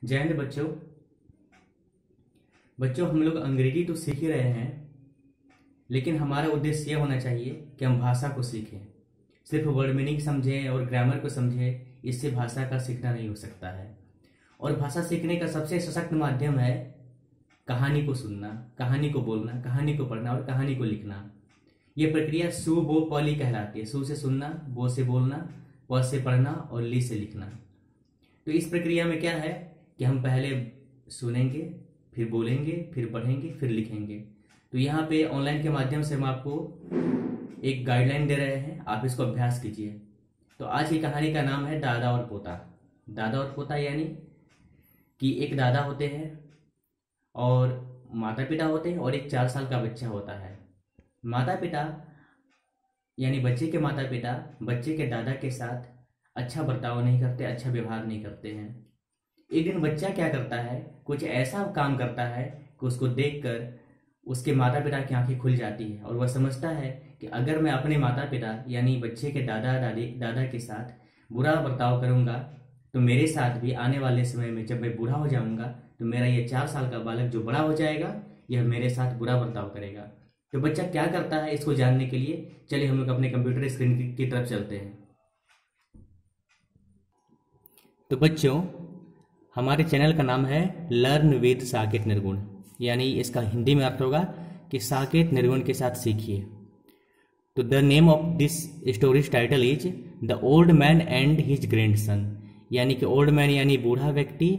जय हिंद बच्चों। हम लोग अंग्रेजी तो सीख ही रहे हैं, लेकिन हमारा उद्देश्य यह होना चाहिए कि हम भाषा को सीखें। सिर्फ वर्ड मीनिंग समझें और ग्रामर को समझें, इससे भाषा का सीखना नहीं हो सकता है। और भाषा सीखने का सबसे सशक्त माध्यम है कहानी को सुनना, कहानी को बोलना, कहानी को पढ़ना और कहानी को लिखना। यह प्रक्रिया सु बो पली कहलाती है। सु से सुनना, बो से बोलना, प से पढ़ना और ली से लिखना। तो इस प्रक्रिया में क्या है कि हम पहले सुनेंगे, फिर बोलेंगे, फिर पढ़ेंगे, फिर लिखेंगे। तो यहाँ पे ऑनलाइन के माध्यम से हम आपको एक गाइडलाइन दे रहे हैं, आप इसको अभ्यास कीजिए। तो आज की कहानी का नाम है दादा और पोता। दादा और पोता यानी कि एक दादा होते हैं और माता पिता होते हैं और एक 4 साल का बच्चा होता है। माता पिता यानी बच्चे के माता पिता बच्चे के दादा के साथ अच्छा बर्ताव नहीं करते, अच्छा व्यवहार नहीं करते हैं। एक दिन बच्चा क्या करता है, कुछ ऐसा काम करता है कि उसको देखकर उसके माता पिता की आंखें खुल जाती है और वह समझता है कि अगर मैं अपने माता पिता यानी बच्चे के दादा के साथ बुरा बर्ताव करूंगा तो मेरे साथ भी आने वाले समय में जब मैं बूढ़ा हो जाऊंगा तो मेरा ये 4 साल का बालक जो बड़ा हो जाएगा यह मेरे साथ बुरा बर्ताव करेगा। तो बच्चा क्या करता है, इसको जानने के लिए चलिए हम लोग अपने कंप्यूटर स्क्रीन की तरफ चलते हैं। तो बच्चों, हमारे चैनल का नाम है लर्न विद साकेत निर्गुण, यानी इसका हिंदी में अर्थ होगा कि साकेत निर्गुण के साथ सीखिए। तो the name of this stories title is the old man and his grandson, यानी कि ओल्ड मैन यानी बूढ़ा व्यक्ति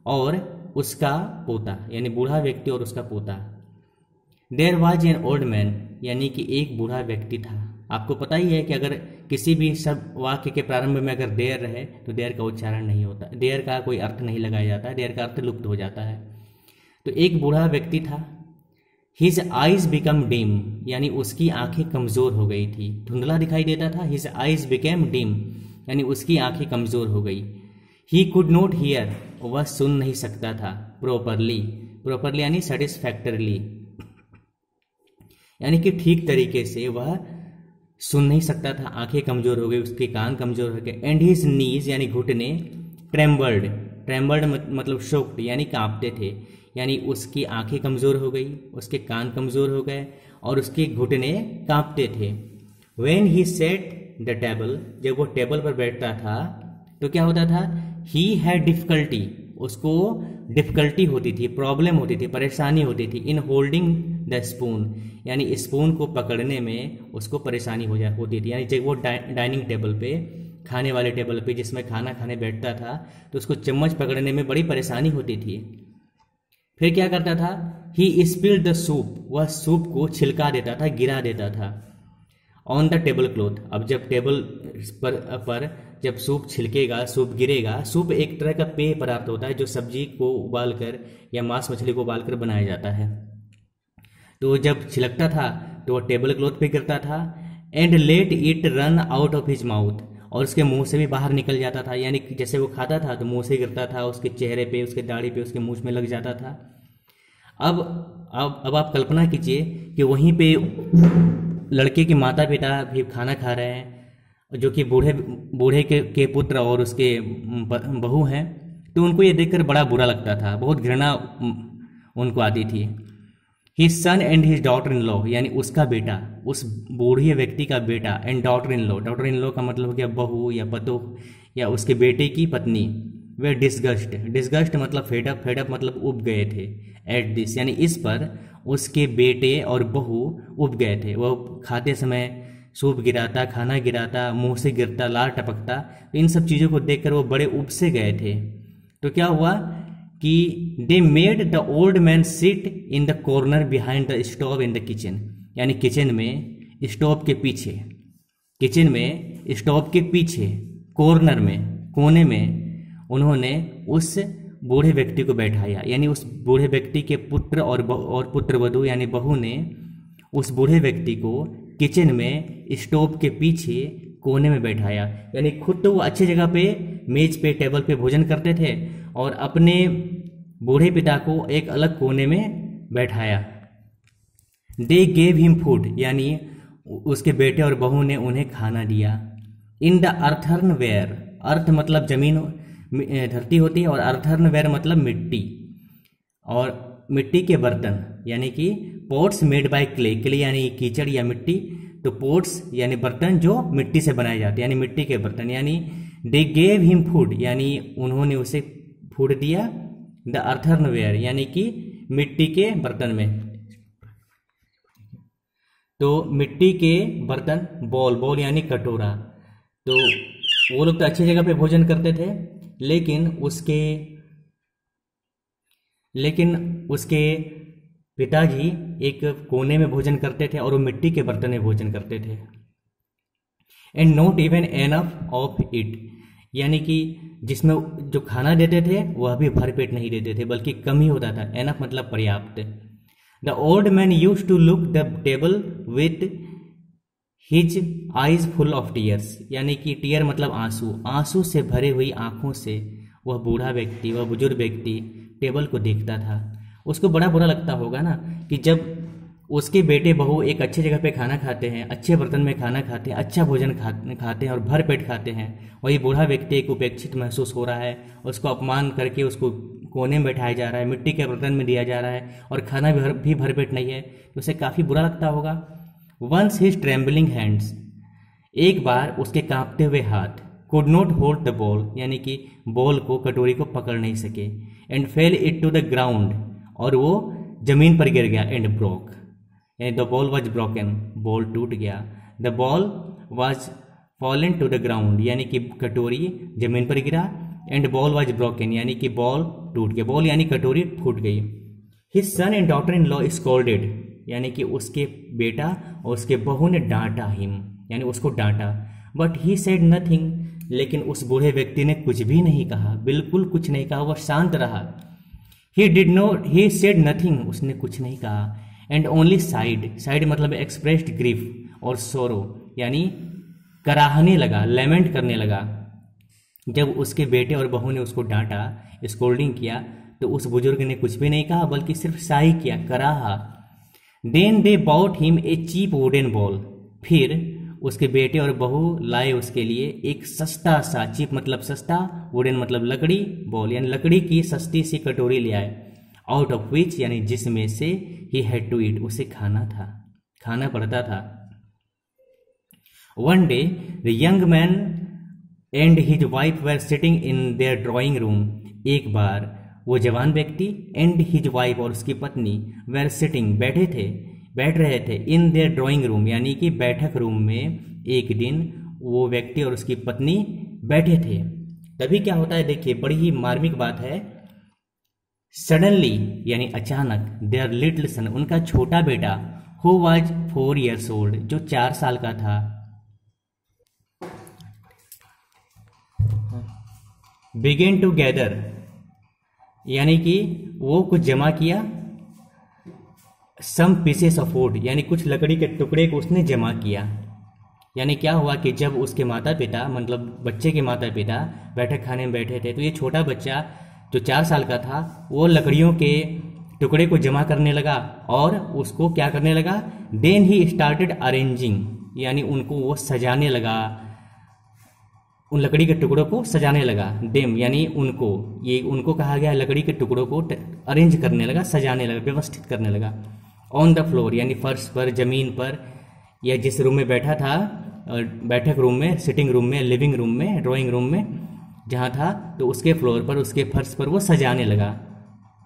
और उसका पोता, यानी बूढ़ा व्यक्ति और उसका पोता। There was an old man, यानी कि एक बूढ़ा व्यक्ति था। आपको पता ही है कि अगर किसी भी शब्द वाक्य के प्रारंभ में अगर देयर रहे तो देयर का उच्चारण नहीं होता, देयर का कोई अर्थ नहीं लगाया जाता है, देयर का अर्थ लुप्त हो जाता है। तो एक बूढ़ा व्यक्ति था। हिज आइज बिकम डिम, यानी उसकी आंखें कमजोर हो गई थी, धुंधला दिखाई देता था। हिज आइज बिकेम डिम, यानी उसकी आंखें कमजोर हो गई। ही कुड नॉट हियर, वह सुन नहीं सकता था। प्रोपरली, प्रोपरली यानी सेटिस्फैक्टरली, यानी कि ठीक तरीके से वह सुन नहीं सकता था। आंखें कमजोर हो गई, उसके कान कमजोर हो गए। एंड हिज नीज यानी घुटने ट्रेम्बल्ड, ट्रेम्बल्ड मतलब शोक्ड यानी कांपते थे, यानी उसकी आंखें कमजोर हो गई, उसके कान कमजोर हो गए और उसके घुटने कांपते थे। When he set the table, जब वो टेबल पर बैठता था तो क्या होता था, ही हैड डिफिकल्टी, उसको डिफिकल्टी होती थी, प्रॉब्लम होती थी, परेशानी होती थी। इन होल्डिंग द स्पून, यानी स्पून को पकड़ने में उसको परेशानी होती थी। यानी जब वो डाइनिंग टेबल पे, खाने वाले टेबल पे जिसमें खाना खाने बैठता था तो उसको चम्मच पकड़ने में बड़ी परेशानी होती थी। फिर क्या करता था, ही स्पिल्ड द सूप, वह सूप को छिलका देता था, गिरा देता था। ऑन द टेबल क्लॉथ, अब जब टेबल पर जब सूप छिलकेगा, सूप गिरेगा। सूप एक तरह का पेय पदार्थ होता है जो सब्जी को उबालकर या मांस मछली को उबालकर बनाया जाता है। तो जब छिलकता था तो वह टेबल क्लॉथ पे गिरता था। And let it run out of his mouth, और उसके मुंह से भी बाहर निकल जाता था, यानी जैसे वो खाता था तो मुंह से गिरता था, उसके चेहरे पे, उसके दाढ़ी पे, उसके मुंह में लग जाता था। अब आप कल्पना कीजिए कि वहीं पे लड़के के माता पिता भी खाना खा रहे हैं, जो कि बूढ़े के पुत्र और उसके बहू हैं। तो उनको ये देखकर बड़ा बुरा लगता था, बहुत घृणा उनको आती थी। His son and his daughter in law, यानी उसका बेटा, उस बूढ़े व्यक्ति का बेटा, and daughter in law, daughter in law का मतलब हो गया बहू या पतोह या उसके बेटे की पत्नी। वे डिस्गस्ट, डिस्गस्ट मतलब फेडअप, फेडअप मतलब उब गए थे। एट दिस, यानी इस पर उसके बेटे और बहू उब गए थे। वह खाते समय सूप गिराता, खाना गिराता, मुंह से गिरता, लार टपकता, तो इन सब चीज़ों को देखकर वो बड़े उब से गए थे। तो क्या हुआ कि they made the old man sit in the corner behind the stove in the kitchen, यानी किचन में स्टोव के पीछे, किचन में स्टोव के पीछे कॉर्नर में, कोने में उन्होंने उस बूढ़े व्यक्ति को बैठाया। यानी उस बूढ़े व्यक्ति के पुत्र और पुत्र वधू यानी बहू ने उस बूढ़े व्यक्ति को किचन में स्टोव के पीछे कोने में बैठाया। यानी खुद तो वो अच्छी जगह पे, मेज पे, टेबल पे भोजन करते थे और अपने बूढ़े पिता को एक अलग कोने में बैठाया। दे गेव हिम फूड, यानी उसके बेटे और बहू ने उन्हें खाना दिया। इन द अर्थर्न वेयर, अर्थ मतलब जमीन धरती होती है, और अर्थर्नवेयर मतलब मिट्टी, और मिट्टी के बर्तन यानी कि pots made by clay, clay यानी कीचड़ या मिट्टी, तो पोट्स यानी बर्तन जो मिट्टी से बनाए जाते हैं, यानी मिट्टी के बर्तन, यानी दे गेव हिम फूड, यानी उन्होंने उसे फूड दिया, द अर्थर्नवेयर यानी कि मिट्टी के बर्तन में। तो मिट्टी के बर्तन, बॉल, बॉल यानी कटोरा। तो वो लोग तो अच्छी जगह पे भोजन करते थे, लेकिन उसके पिताजी एक कोने में भोजन करते थे और वो मिट्टी के बर्तन में भोजन करते थे। And not even enough of it, यानी कि जिसमें जो खाना देते थे वह भी भरपेट नहीं देते थे, बल्कि कम ही होता था। एनफ मतलब पर्याप्त। The old man used to look the table with his eyes full of tears, यानी कि टीयर मतलब आंसू, आंसू से भरे हुई आंखों से वह बूढ़ा व्यक्ति, वह बुजुर्ग व्यक्ति टेबल को देखता था। उसको बड़ा बुरा लगता होगा ना कि जब उसके बेटे बहू एक अच्छी जगह पे खाना खाते हैं, अच्छे बर्तन में खाना खाते हैं, अच्छा भोजन खाते हैं और भर पेट खाते हैं, वही बूढ़ा व्यक्ति एक उपेक्षित महसूस हो रहा है, उसको अपमान करके उसको कोने में बैठाया जा रहा है, मिट्टी के बर्तन में दिया जा रहा है और खाना भी भर पेट नहीं है, तो उसे काफ़ी बुरा लगता होगा। वंस हिज ट्रेम्बलिंग हैंड्स, एक बार उसके कांपते हुए हाथ, could not hold the bowl, यानी कि बॉल को, कटोरी को पकड़ नहीं सके, and fell it to the ground, और वो जमीन पर गिर गया, एंड ब्रोक, यानी the bowl was broken, bowl टूट गया, the bowl was fallen to the ground, यानी कि कटोरी जमीन पर गिरा, एंड बॉल वॉज ब्रोकन, यानी कि बॉल टूट गया, बॉल यानी कटोरी फूट गई। His son and daughter in law scolded, यानी कि उसके बेटा और उसके बहू ने डांटा हिम, यानी उसको डांटा, बट ही सेड नथिंग, लेकिन उस बूढ़े व्यक्ति ने कुछ भी नहीं कहा, बिल्कुल कुछ नहीं कहा, वह शांत रहा। ही सेड नथिंग, उसने कुछ नहीं कहा, एंड ओनली साइड मतलब एक्सप्रेस्ड ग्रीफ और सोरो, यानी कराहने लगा, लेमेंट करने लगा। जब उसके बेटे और बहू ने उसको डांटा, स्कोल्डिंग किया, तो उस बुजुर्ग ने कुछ भी नहीं कहा, बल्कि सिर्फ साई किया, कराहा। Then they bought him a cheap wooden bowl, फिर उसके बेटे और बहू लाए उसके लिए एक सस्ता सा, चीप मतलब सस्ता, वुडन मतलब लकड़ी, बॉल यानी लकड़ी की सस्ती सी कटोरी ले आए, आउट ऑफ विच यानी जिसमें से ही हैड टू ईट, उसे खाना पड़ता था। One day the young man and his wife were sitting in their drawing room, एक बार वो जवान व्यक्ति एंड हिज वाइफ और उसकी पत्नी वर सिटिंग बैठ रहे थे इन देयर ड्राइंग रूम, यानी कि बैठक रूम में। एक दिन वो व्यक्ति और उसकी पत्नी बैठे थे, तभी क्या होता है देखिए, बड़ी ही मार्मिक बात है। सडनली यानी अचानक, देयर लिटिल सन, उनका छोटा बेटा, हु वाज 4 years old, जो 4 साल का था, बिगेन टू गैदर, यानी कि वो कुछ जमा किया, सम पीसेस ऑफ वुड, यानी कुछ लकड़ी के टुकड़े को उसने जमा किया। यानी क्या हुआ कि जब उसके माता पिता, मतलब बच्चे के माता पिता बैठक खाने में बैठे थे, तो ये छोटा बच्चा जो 4 साल का था, वो लकड़ियों के टुकड़े को जमा करने लगा और उसको क्या करने लगा, देन ही स्टार्टेड अरेंजिंग, यानी उनको वो सजाने लगा, उन लकड़ी के टुकड़ों को सजाने लगा। देम यानी उनको, ये उनको कहा गया, लकड़ी के टुकड़ों को अरेंज करने लगा, सजाने लगा, व्यवस्थित करने लगा। ऑन द फ्लोर यानी फर्श पर, जमीन पर, या जिस रूम में बैठा था, बैठक रूम में, सिटिंग रूम में, लिविंग रूम में, ड्राइंग रूम में जहाँ था, तो उसके फ्लोर पर, उसके फर्श पर वो सजाने लगा।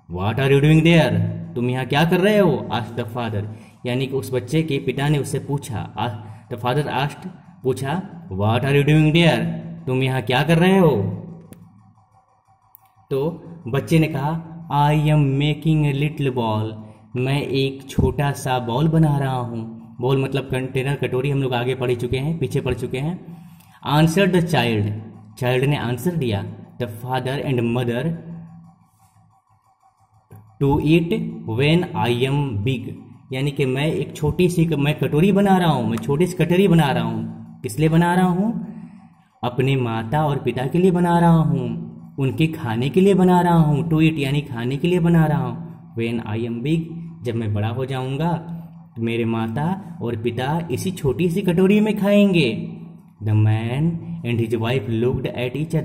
What are you doing there, तुम यहाँ क्या कर रहे हो, आस्क्ड द फादर, यानी कि उस बच्चे के पिता ने उससे पूछा, द फादर आस्क्ड, पूछा, what are you doing there, तुम यहाँ क्या कर रहे हो। तो बच्चे ने कहा, I am making a little ball, मैं एक छोटा सा बॉल बना रहा हूँ। बॉल मतलब कंटेनर, कटोरी, हम लोग आगे पढ़ चुके हैं, पीछे पढ़ चुके हैं। आंसर द चाइल्ड, चाइल्ड ने आंसर दिया, the father and mother to eat when I am big, यानी कि मैं एक छोटी सी, मैं कटोरी बना रहा हूँ, मैं छोटी सी कटोरी बना रहा हूँ। किस लिए बना रहा हूँ, अपने माता और पिता के लिए बना रहा हूँ, उनके खाने के लिए बना रहा हूँ। टू ईट यानी खाने के लिए बना रहा हूँ। व्हेन आई एम बिग, जब मैं बड़ा हो जाऊंगा तो मेरे माता और पिता इसी छोटी सी कटोरी में खाएंगे। The man and his wife looked at each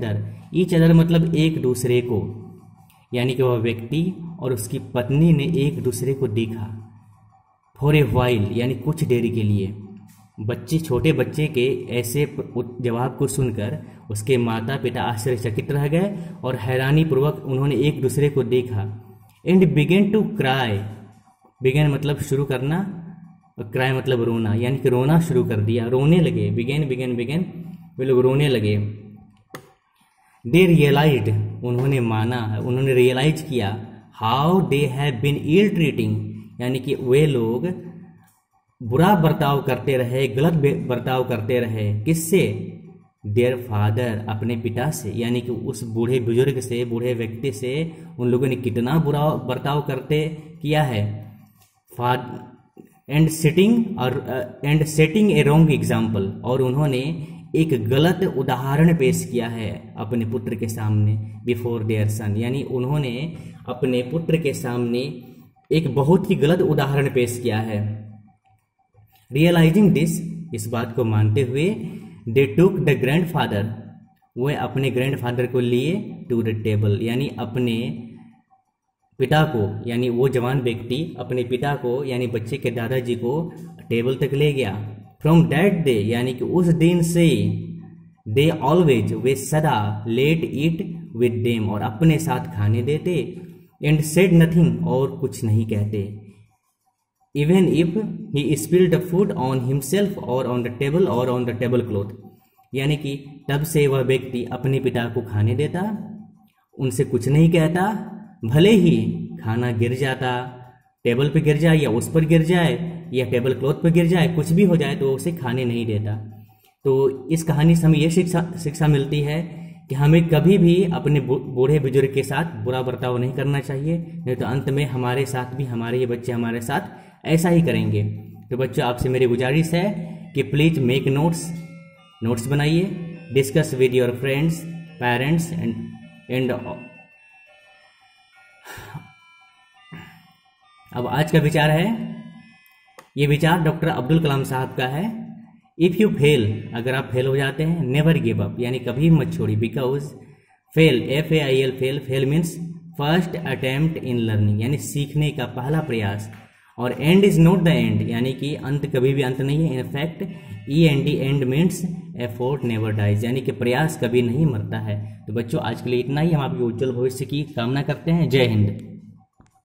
other मतलब एक दूसरे को, यानी कि वह व्यक्ति और उसकी पत्नी ने एक दूसरे को देखा। फॉर ए वाइल यानी कुछ देर के लिए। छोटे बच्चे के ऐसे जवाब को सुनकर उसके माता पिता आश्चर्यचकित रह गए और हैरानी पूर्वक उन्होंने एक दूसरे को देखा। And began to cry, began मतलब शुरू करना, और क्राई मतलब रोना, यानी कि रोना शुरू कर दिया, रोने लगे। बिगेन वे लोग रोने लगे। दे रियलाइज्ड, उन्होंने माना, उन्होंने रियलाइज किया, how they have been ill treating, यानी कि वे लोग बुरा बर्ताव करते रहे, गलत बर्ताव करते रहे। किससे? देयर फादर, अपने पिता से, यानी कि उस बूढ़े बुजुर्ग से, बूढ़े व्यक्ति से उन लोगों ने कितना बुरा बर्ताव करते किया है। And setting A wrong example, और उन्होंने एक गलत उदाहरण पेश किया है अपने पुत्र के सामने। बिफोर देयर सन, यानी उन्होंने अपने पुत्र के सामने एक बहुत ही गलत उदाहरण पेश किया है। रियलाइजिंग दिस, इस बात को मानते हुए, दे टुक द ग्रैंडफादर, वे अपने ग्रैंडफादर को लिए टू द टेबल, यानी अपने पिता को, यानी वो जवान व्यक्ति अपने पिता को यानी बच्चे के दादाजी को टेबल तक ले गया। फ्रॉम दैट डे, यानी कि उस दिन से, दे ऑलवेज, वे सदा, लेट ईट विद देम, और अपने साथ खाने देते। एंड सेड नथिंग, और कुछ नहीं कहते। Even if he spilled food on himself और ऑन द टेबल और ऑन द टेबल क्लॉथ, यानी कि तब से वह व्यक्ति अपने पिता को खाने देता, उनसे कुछ नहीं कहता, भले ही खाना गिर जाता, टेबल पे गिर जाए या उस पर गिर जाए या टेबल क्लॉथ पर गिर जाए, कुछ भी हो जाए तो उसे खाने नहीं देता। तो इस कहानी से हमें यह शिक्षा मिलती है कि हमें कभी भी अपने बूढ़े बुजुर्ग के साथ बुरा बर्ताव नहीं करना चाहिए, नहीं तो अंत में हमारे साथ भी, हमारे ये बच्चे हमारे साथ ऐसा ही करेंगे। तो बच्चों, आपसे मेरी गुजारिश है कि प्लीज मेक नोट्स बनाइए, discuss with your friends, parents and अब आज का विचार है, ये विचार डॉक्टर अब्दुल कलाम साहब का है। इफ यू फेल, अगर आप फेल हो जाते हैं, नेवर गिव अप, यानी कभी मत छोड़ी। Because fail, FAIL, fail means first attempt in learning, यानी सीखने का पहला प्रयास। और and is not the end, यानी कि अंत कभी भी अंत नहीं है। In fact END, end means effort never dies, यानी कि प्रयास कभी नहीं मरता है। तो बच्चों, आज के लिए इतना ही। हम आपके उज्जवल भविष्य की कामना करते हैं। जय हिंद।